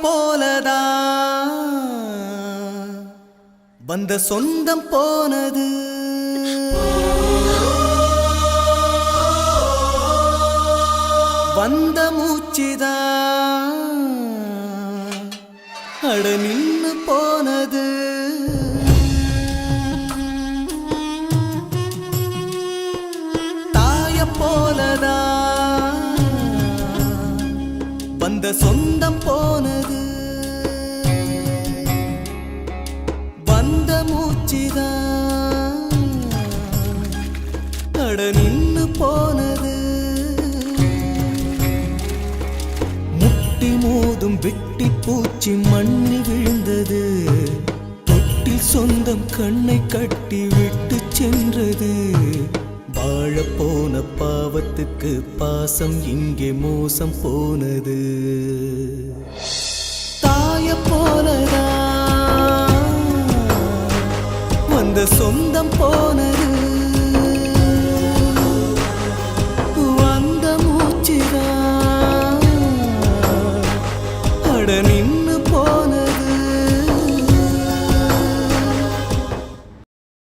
போலதான் வந்த சொந்தம் போனது. வந்த மூச்சுதான் அட நின்னு போனது. தாய போலதான் வந்த சொந்தம் போனது. வந்த மூச்சுதான் அட நின்னு போனது. முட்டி மோதும் வெட்டி பூச்சி மண்ணி விழுந்தது. தொட்டில் சொந்தம் கண்ணை கட்டி விட்டு சென்றது. வாழ போன பாவத்துக்கு பாசம் இங்கே மோசம் போனது. தாய போலதான் வந்த சொந்தம் போனது. வந்த மூச்சுதான் அட நின்னு போ